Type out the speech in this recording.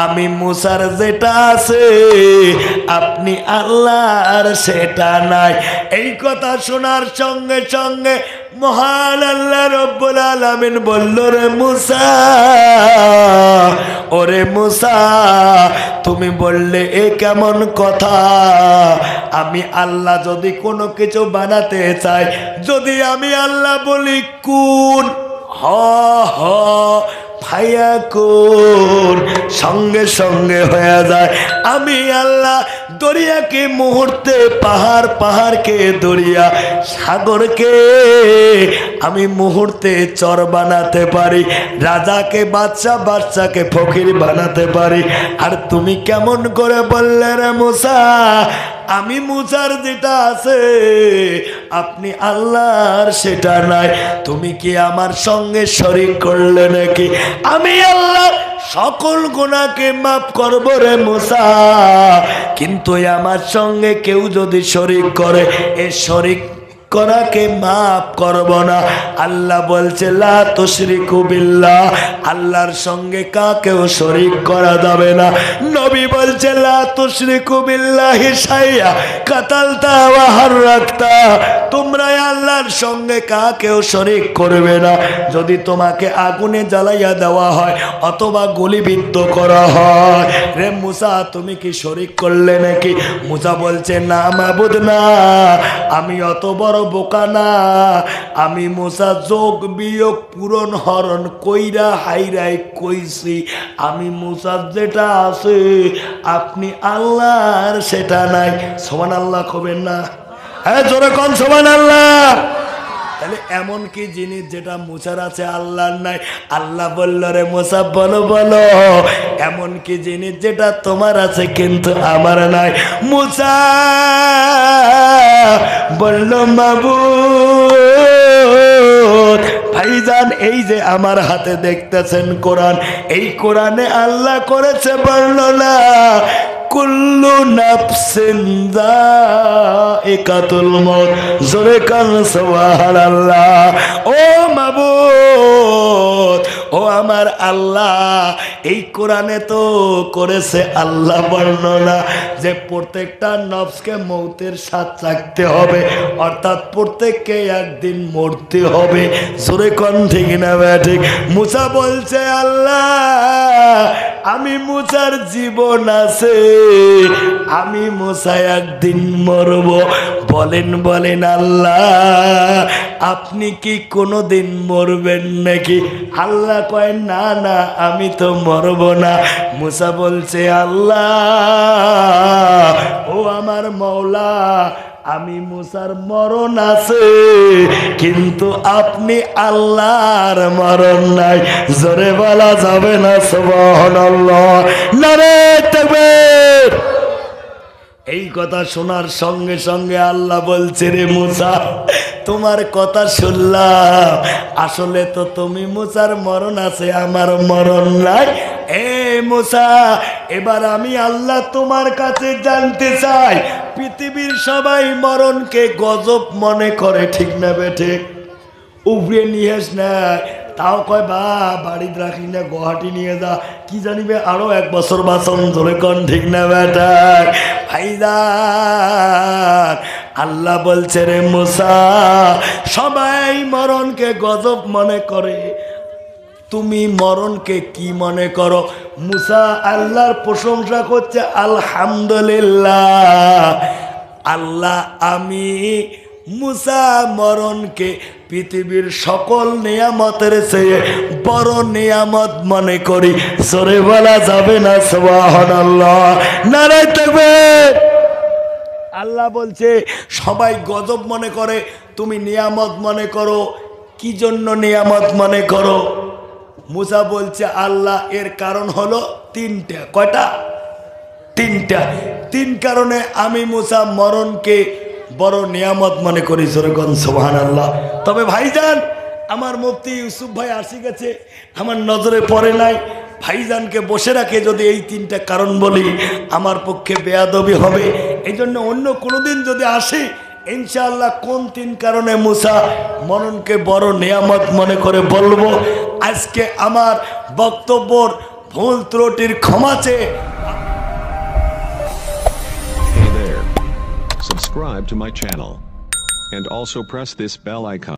আমি মুসার যেটা আছে আপনি আল্লাহর সেটা নাই। এই কথা শোনার সঙ্গে সঙ্গে মহান আল্লাহ রব্বুল আলামিন বলল, রে মুসা, ওরে মুসা, তুমি বললে এ কেমন কথা? আমি আল্লাহ যদি কোনো কিছু বানাতে চাই, যদি আমি আল্লাহ বলি কুন হ হ ফায়াকুন, সঙ্গে সঙ্গে হয়ে যায়। আমি আল্লাহ দরিয়াকে মুহূর্তে, পাহাড় পাহাড়কে দরিয়া, সাগরকে আমি মুহূর্তে চর বানাতে পারি, রাজাকে বাদশা, বাদশাকে ফকির বানাতে পারি। আর তুমি কেমন করে বললে রে মুসা আমি মুসার যেটা আছে আপনি আল্লাহর সেটা নাই? তুমি কি আমার সঙ্গে শরীক করলে নাকি? আমি আল্লাহ সকল গুনাহকে মাফ করব রে মুসা, কিন্তু আমার সঙ্গে কেউ যদি শরীক করে, এ শরীক করাকে মাফ করব না। আল্লাহ বলছে লা তুশরিকু বিল্লাহ, আল্লাহর সঙ্গে কাকেও শরীক করা যাবে না। নবী বলছে লা তুশরিকু বিল্লাহি শাইআ কাতালতা ওয়া হাররাকতা, তোমরা আল্লাহর সঙ্গে কাকেও শরীক করবে না। যদি তোমাকে আগুনে জ্বালাইয়া দেওয়া হয় অথবা গুলিবিদ্ধ করা হয়, রে মুসা তুমি কি শরীক করলে নাকি? মুসা বলছে না মাবুদ না, আমি অত বড় বোকা না। আমি মুসা যোগ বিয়োগ পূরণ হরণ কইরা হাইরাই কইছি, আমি মুসার যেটা আছে আপনি আল্লাহর সেটা নাই। সুবহানাল্লাহ কবেন না? হ্যাঁ জোরে কোন সুবহানাল্লাহ। তাহলে এমন কি জিনিস যেটা মুসার আছে আল্লাহর নাই? আল্লাহ বলল রে মুসা বলো বলো এমন কি জিনিস যেটা তোমার আছে কিন্তু আমার নাই? মুসা বলল মাবুদ ভাইজান, এই যে আমার হাতে দেখতেছেন কোরআন, এই কোরআনে আল্লাহ করেছে বর্ণনা কুল্লু নাফসিন যায়িকাতুল মউত। জোরে কান সুবহানাল্লাহ। ও মাবুদ, ও আমার আল্লাহ, এই কোরআনে তো করেছে আল্লাহ বর্ণনা যে প্রত্যেকটা নফসকে মৌতের স্বাদ চাখতে হবে, অর্থাৎ প্রত্যেককে একদিন মরতে হবে। জোরে কোন ঠিক না ঠিক? মুসা বলছে আল্লাহ আমি মুসার জীবন আছে, আমি মুসা একদিন মরব। বলেন বলেন আল্লাহ আপনি কি কোনোদিন মরবেন নাকি? আল্লাহ কয় না না আমি তো মরব না। মুসা বলছে আল্লাহ ও আমার মওলা, আমি মুসার মরণ আছে কিন্তু আপনি আল্লাহর মরণ নাই। জোরে বলা যাবে না সুবহানাল্লাহ, নারে তাকবীর। এই কথা শোনার সঙ্গে সঙ্গে আল্লাহ বলছে রে মুসা তোমার কথা শুনলাম, আসলে তো তুমি মুসার মরণ আছে আমার মরণ নাই। এ মুসা এবার আমি আল্লাহ তোমার কাছে জানতে চাই, পৃথিবীর সবাই মরণকে গজব মনে করে, ঠিক না বেঠে? উপরে নিয়ে না, তাও কয় বা বাড়িতে রাখি না, গুয়াহাটি নিয়ে যা, কি জানিবে আরো 1 বছর বাঁচন। ধরে কন ঠিক না বেটা? ভাইজান আল্লাহ বলছে রে মুসা সবাই মরণকে গজব মনে করে, তুমি মরণকে কি মনে করো? মুসা আল্লাহর প্রশংসা করছে, আলহামদুলিল্লাহ আল্লাহ আমি মুসা মরণকে পৃথিবীর সকল নিয়ামতের চেয়ে বড় নিয়ামত মনে করি। জোরে বলা যাবে না সুবহানাল্লাহ, নারে তাকবীর। আল্লাহ বলছে সবাই গজব মনে করে, তুমি নিয়ামত মনে করো। কি জন্য নিয়ামত মনে করো? মুসা বলছে আল্লাহ এর কারণ হলো 3টা। কয়টা? 3টা। 3 কারণে আমি মুসা মরণকে বড় নিয়ামত মনে করি। যেরকম সুবহানাল্লাহ। তবে ভাইজান আমার মুফতি ইউসুফ ভাই আসি গেছে, আমার নজরে পড়ে নাই। ভাইজানকে বসে রাখে যদি এই 3টা কারণ বলি আমার পক্ষে বেয়াদবি হবে। এই জন্য অন্য কোনোদিন যদি আসি ইনশাআল্লাহ কোন 3 কারণে মুসা মরণকে বড় নিয়ামত মনে করে বলবো। আজকে আমার বক্তব্যর ভুল ত্রুটির ক্ষমা চেয়ে Hey there. Subscribe to my channel. And also press this bell icon.